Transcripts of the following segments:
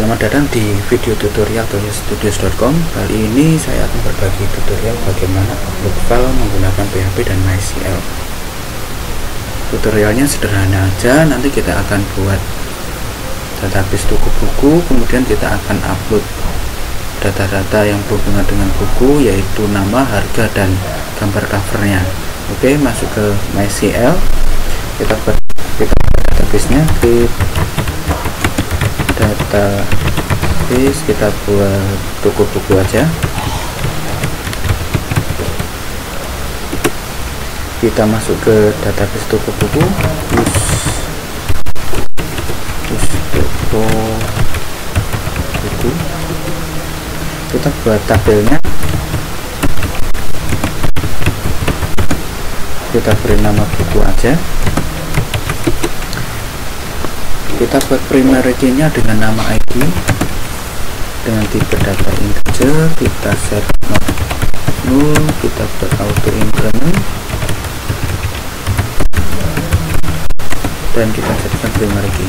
Selamat datang di video tutorial toyostudios.com. Kali ini saya akan berbagi tutorial bagaimana upload file menggunakan PHP dan MySQL. Tutorialnya sederhana aja, nanti kita akan buat database toko buku, kemudian kita akan upload data-data yang berhubungan dengan buku, yaitu nama, harga, dan gambar covernya. Oke, masuk ke MySQL, kita buat database-nya, database kita buat toko buku aja. Kita masuk ke database toko buku, toko buku, kita buat tabelnya, kita beri nama buku aja. Kita buat primary key-nya dengan nama ID, dengan tipe data integer, kita set not null, kita buat auto increment, dan kita setkan primary key.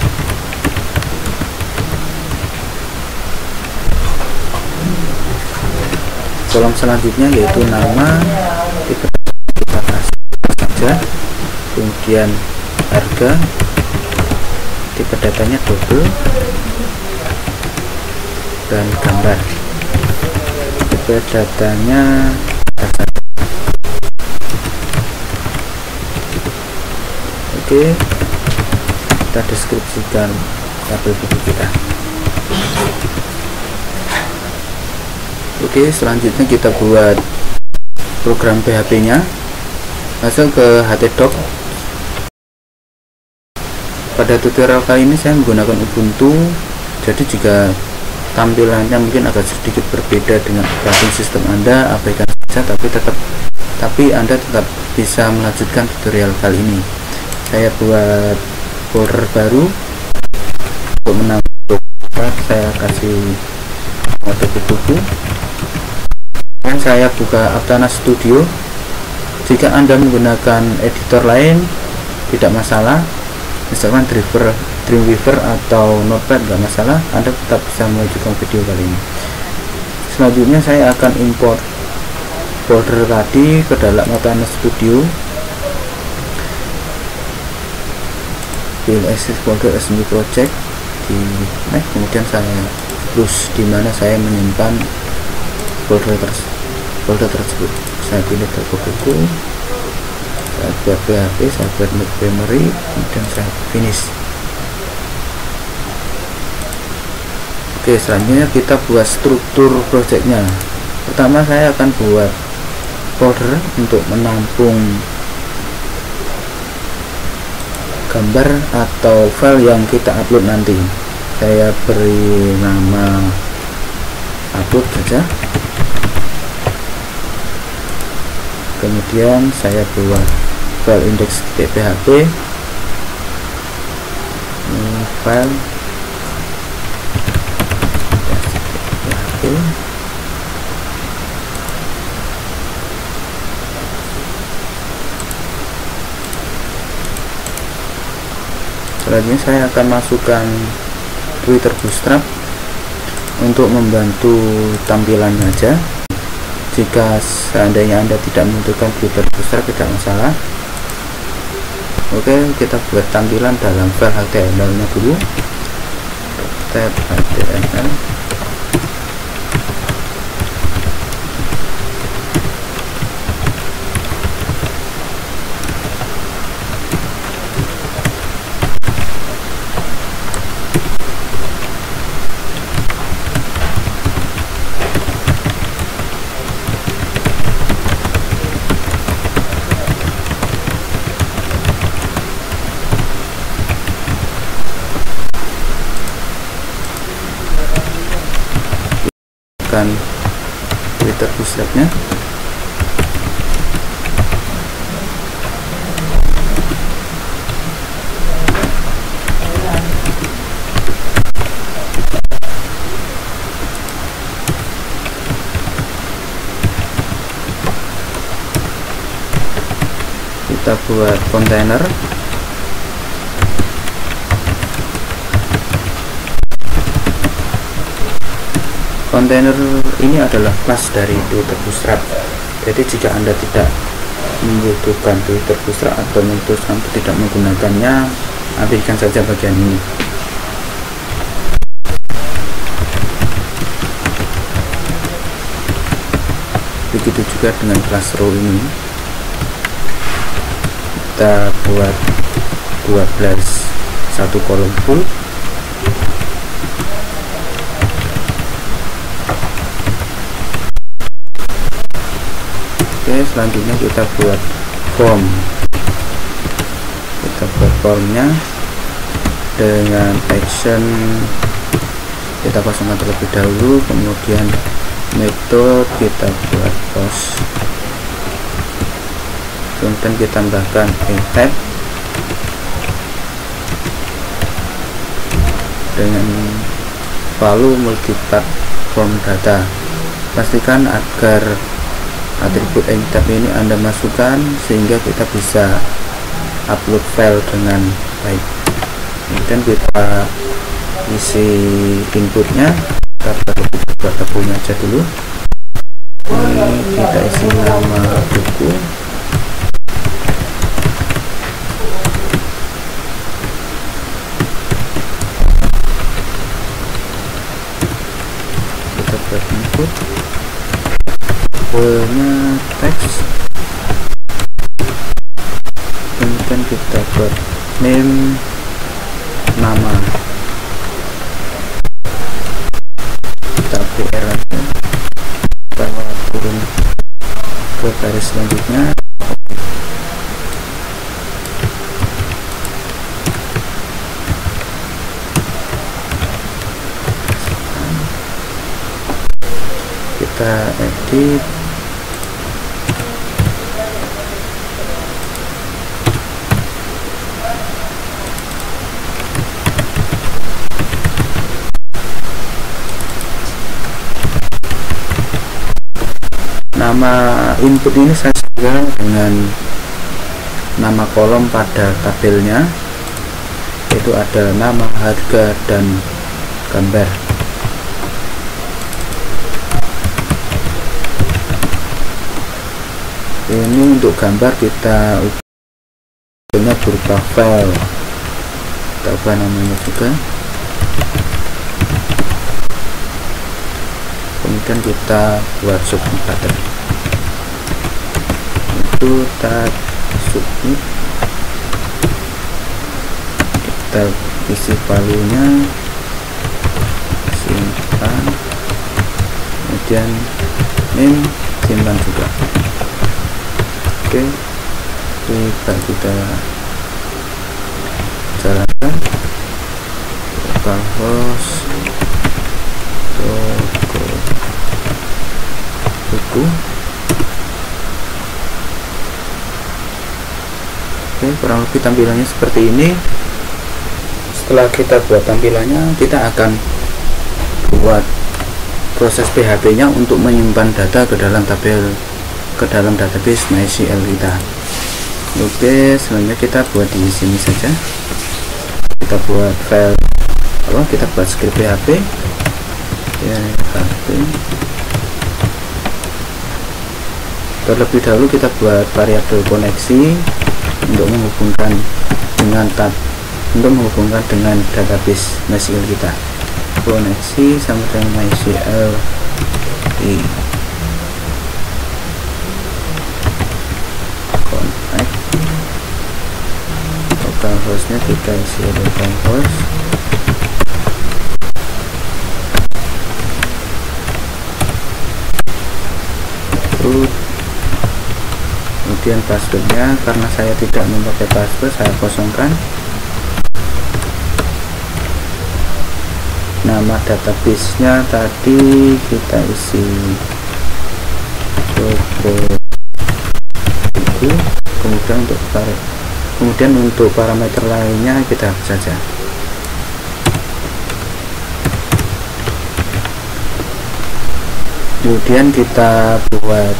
Kolom selanjutnya yaitu nama, tipe kita kasih saja, kemudian harga, tipe datanya double, dan gambar, tipe datanya oke. Kita deskripsikan tabel buku kita. Oke, selanjutnya kita buat program PHP nya. Masuk ke htdoc. Pada tutorial kali ini saya menggunakan Ubuntu, jadi jika tampilannya mungkin agak sedikit berbeda dengan operating system Anda, abaikan saja, tapi Anda tetap bisa melanjutkan tutorial kali ini. Saya buat folder baru untuk menambah, saya kasih toko buku, dan saya buka Aptana Studio. Jika Anda menggunakan editor lain tidak masalah, misalkan Dreamweaver atau Notepad, nggak masalah, Anda tetap bisa melanjutkan video kali ini. Selanjutnya saya akan import folder tadi ke dalam Aptana Studio, pilih exit folder as new project di Mac, kemudian saya plus di mana saya menyimpan folder tersebut. Saya pilih toko buku, saya buat PHP, saya buat memory, kemudian saya finish. Oke, selanjutnya kita buat struktur projectnya. Pertama saya akan buat folder untuk menampung gambar atau file yang kita upload nanti. Saya beri nama upload saja, kemudian saya buat file index.php, file index.php, selanjutnya saya akan masukkan Twitter Bootstrap untuk membantu tampilannya aja. Jika seandainya Anda tidak membutuhkan Twitter Bootstrap tidak masalah. Oke, kita buat tampilan dalam file HTML nya dulu, tab HTML, Twitter Bootstrap nya. Kita buat kontainer, kontainer ini adalah kelas dari Twitter Bootstrap. Jadi jika Anda tidak membutuhkan Twitter Bootstrap atau memutuskan untuk tidak menggunakannya, abaikan saja bagian ini. Begitu juga dengan kelas row ini, kita buat 12 satu kolom full. Oke, selanjutnya kita buat form. Kita buat formnya dengan action, kita kosongkan terlebih dahulu, kemudian metode kita buat post, kemudian kita tambahkan tag dengan value multipart form data. Pastikan agar atribut tab ini Anda masukkan sehingga kita bisa upload file dengan baik. Kemudian kita isi inputnya, kita buat tabelnya aja dulu. Ini kita isi nama buku, kita buat input, tabelnya teks, kemudian kita buat name, nama, kita PR aja, kita turun ke baris selanjutnya. Kita edit, nama input ini saya sesuaikan dengan nama kolom pada tabelnya, yaitu ada nama, harga, dan gambar. Ini untuk gambar kita ubahnya berupa file, kita ubah namanya juga, kemudian kita buat submit button, itu tag submit, kita isi value-nya, simpan, kemudian name, simpan juga. Oke, kita jalankan localhost toko buku. Oke, kurang lebih tampilannya seperti ini. Setelah kita buat tampilannya, kita akan buat proses PHP nya untuk menyimpan data ke dalam database MySQL kita. Oke, selanjutnya kita buat di sini saja. Kita buat file kita buat script PHP. Terlebih dahulu kita buat variabel koneksi untuk menghubungkan dengan database MySQL kita. Koneksi sama dengan MySQL localhostnya kita isi localhost, kemudian passwordnya, karena saya tidak memakai password, saya kosongkan. Nama database nya tadi kita isi toko buku, kemudian untuk parameter lainnya kita hapus saja. Kemudian kita buat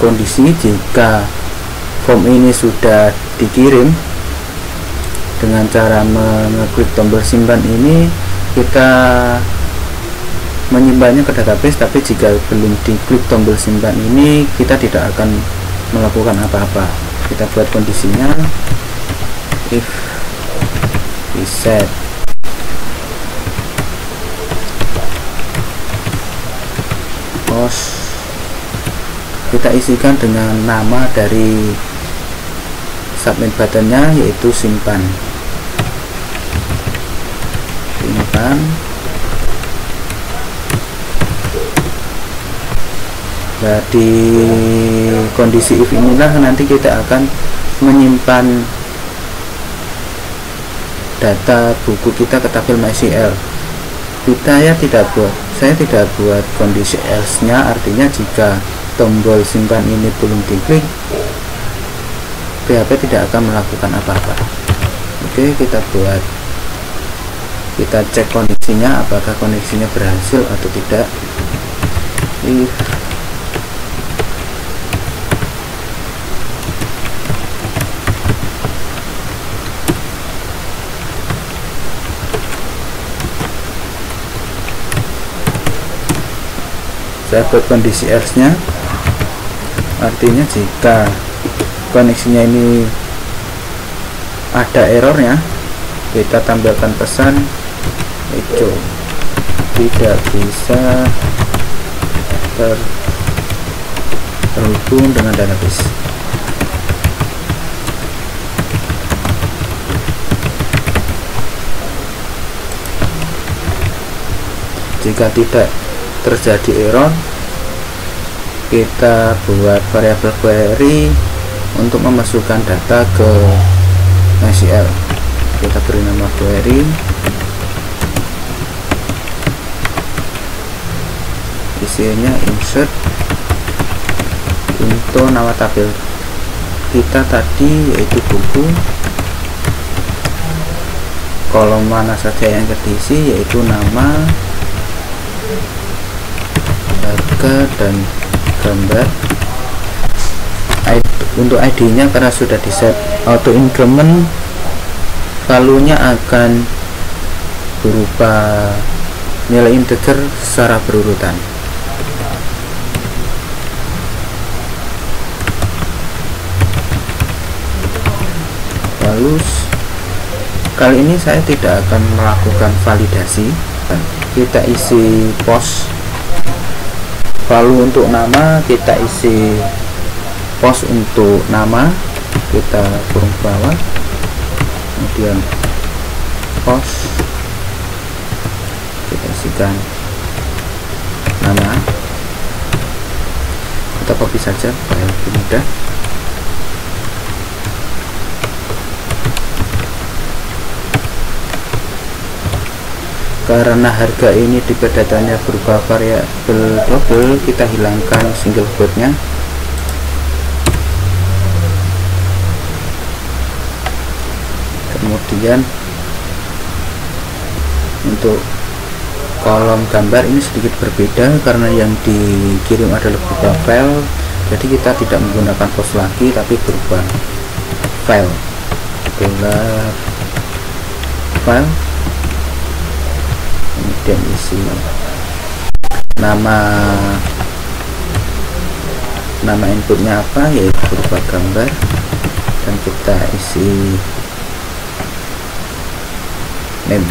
kondisi jika form ini sudah dikirim. Dengan cara mengeklik tombol simpan ini, kita menyimpannya ke database, tapi jika belum diklik tombol simpan ini kita tidak akan melakukan apa-apa. Kita buat kondisinya if reset post, kita isikan dengan nama dari submit buttonnya, yaitu simpan. Nah, di kondisi if inilah nanti kita akan menyimpan data buku kita ke tabel MySQL. Saya tidak buat kondisi else nya, artinya jika tombol simpan ini belum diklik, PHP tidak akan melakukan apa-apa. Oke, kita cek kondisinya, apakah koneksinya berhasil atau tidak. If saya buat kondisi else nya, artinya jika koneksinya ini ada errornya, kita tampilkan pesan echo tidak bisa terhubung dengan database. Jika tidak terjadi error, kita buat variabel query untuk memasukkan data ke MySQL. Kita beri nama query, isinya insert untuk nama tabel kita tadi, yaitu buku. Kolom mana saja yang terisi, yaitu nama, harga, dan gambar. Untuk ID-nya karena sudah di set auto increment, valuenya akan berupa nilai integer secara berurutan. Lalu kali ini saya tidak akan melakukan validasi, kita isi post. Lalu untuk nama kita isi post untuk nama, kita kurung bawah, kemudian post, kita isikan nama, kita copy saja supaya lebih mudah. Karena harga ini di datanya berupa variabel double, kita hilangkan single quote-nya. Kemudian untuk kolom gambar ini sedikit berbeda karena yang dikirim adalah berupa file, jadi kita tidak menggunakan post lagi tapi berupa file. File, kemudian isi nama inputnya apa, yaitu berupa gambar, dan kita isi name.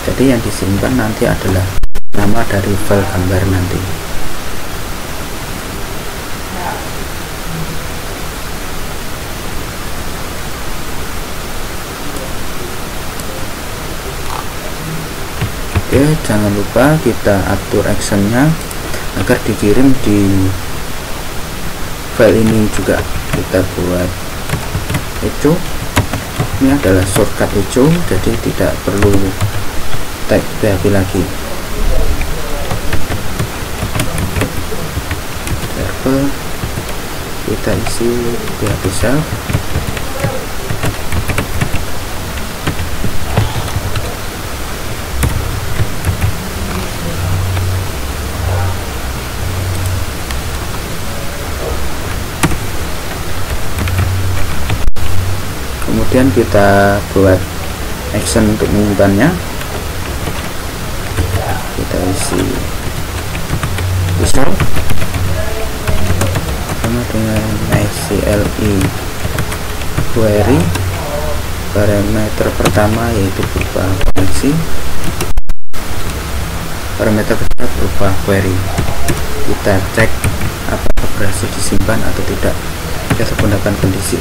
Jadi yang disimpan nanti adalah nama dari file gambar nanti. Oke, jangan lupa kita atur actionnya agar dikirim di file ini juga. Kita buat echo, ini adalah shortcut echo, jadi tidak perlu tag PHP lagi. Server, kita isi PHP self. Kemudian kita buat action untuk menyimpannya. kita isi result sama dengan ICLE query. Parameter pertama yaitu berupa koneksi, parameter kedua berupa query. Kita cek apakah berhasil disimpan atau tidak. Kita gunakan kondisi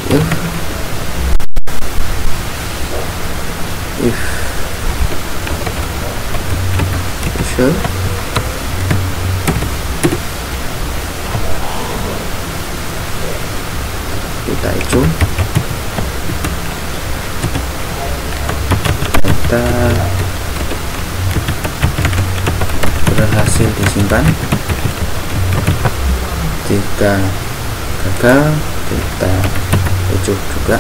if result kita hijau, data berhasil disimpan. Jika gagal kita hijau juga.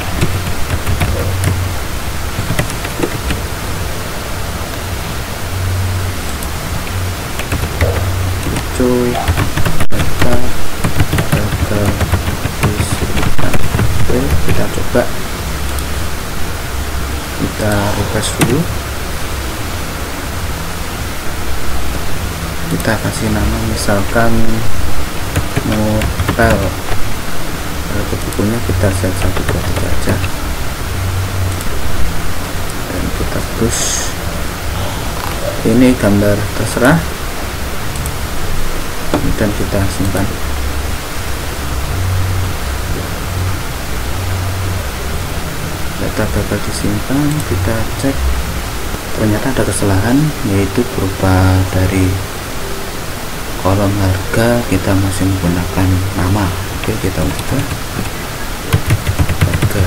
Hijau data gagal disimpan. Oke, kita coba, kita refresh dulu. Kita kasih nama misalkan novel, ke bukunya kita set 1, 2, 3 aja, dan kita push. Ini gambar terserah, dan kita simpan. Data gagal disimpan, kita cek, ternyata ada kesalahan, yaitu berupa dari kolom harga kita masih menggunakan nama. Oke, kita ubah harga,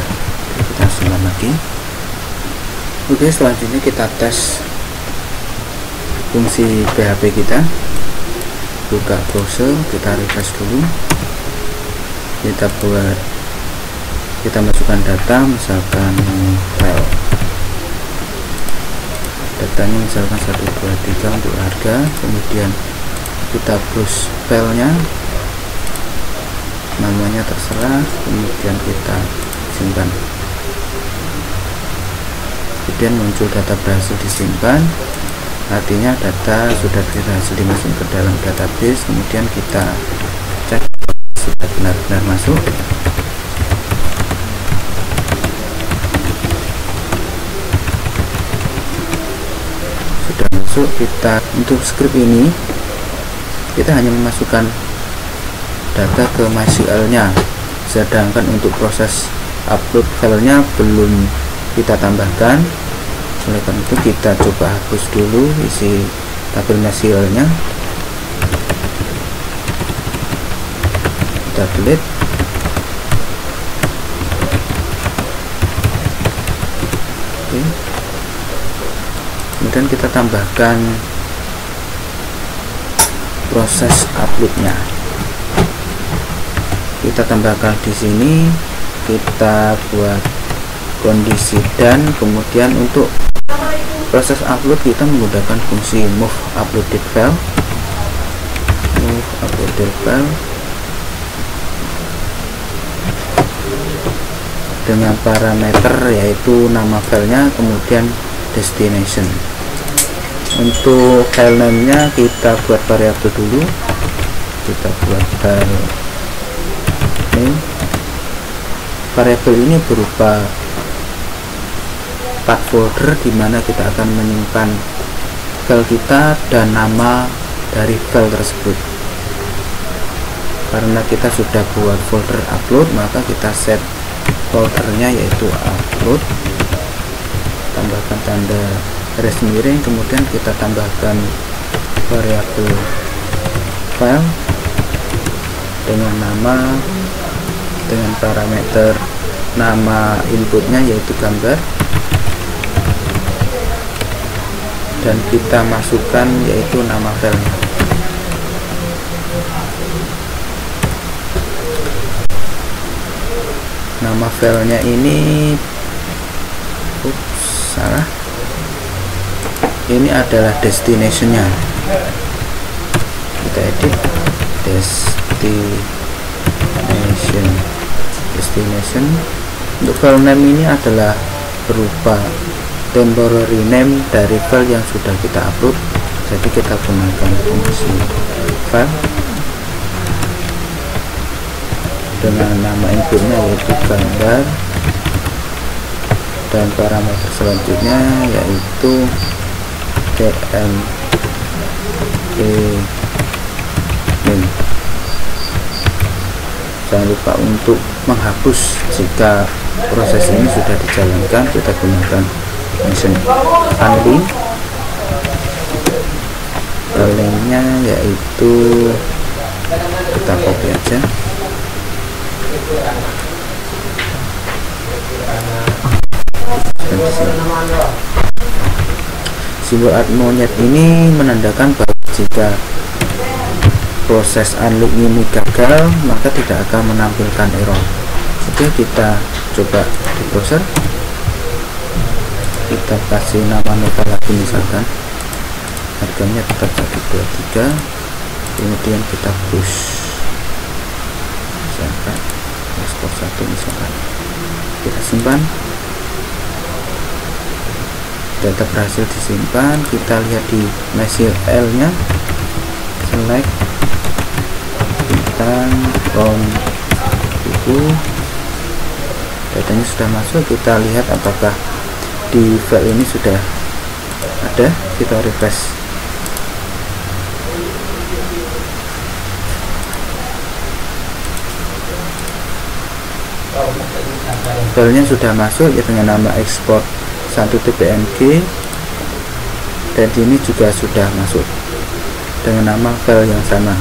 kita simpan lagi. Oke, selanjutnya kita tes fungsi PHP kita. Buka browser, kita refresh dulu, kita masukkan data, misalkan file, datanya misalkan 1, 2, 3 untuk harga, kemudian kita browse filenya, namanya terserah, kemudian kita simpan. Kemudian muncul data berhasil disimpan, artinya data sudah berhasil dimasukkan ke dalam database. Kemudian kita cek sudah benar-benar masuk. Sudah masuk. Kita untuk script ini kita hanya memasukkan data ke MySQL nya, sedangkan untuk proses upload filenya belum kita tambahkan. Oleh karena itu kita coba hapus dulu isi tabel MySQL nya, kita delete. Oke. Kemudian kita tambahkan proses uploadnya, kita tambahkan di sini, kita buat kondisi dan kemudian untuk proses upload kita menggunakan fungsi move uploaded file. Dengan parameter yaitu nama filenya, kemudian destination. Untuk file name-nya kita buat variabel dulu, kita buat file name. Variabel ini berupa path folder di mana kita akan menyimpan file kita dan nama dari file tersebut. Karena kita sudah buat folder upload, maka kita set foldernya yaitu upload, tambahkan tanda garis miring, kemudian kita tambahkan variabel file dengan nama, dengan parameter nama inputnya yaitu gambar, dan kita masukkan yaitu nama filenya. Nama filenya ini salah, ini adalah destinationnya. Kita edit destination. Untuk file name ini adalah berupa temporary name dari file yang sudah kita upload. Jadi kita gunakan fungsi file dengan nama inputnya yaitu gambar, dan parameter selanjutnya yaitu min. Jangan lupa untuk menghapus jika proses ini sudah dijalankan. Kita gunakan function unlink. Linknya yaitu kita copy aja. Simbol art monyet ini menandakan bahwa jika proses unlock ini gagal, maka tidak akan menampilkan error. Oke, kita coba di browser, kita kasih nama nota lagi, misalkan harganya tetap 123, kemudian kita push, misalkan ekspor 1, misalkan kita simpan. Data berhasil disimpan. Kita lihat di MySQL nya, select bintang from buku, datanya sudah masuk. Kita lihat apakah di file ini sudah ada. Kita refresh. Filenya sudah masuk ya, dengan nama export 1.png, dan ini juga sudah masuk dengan nama file yang sama.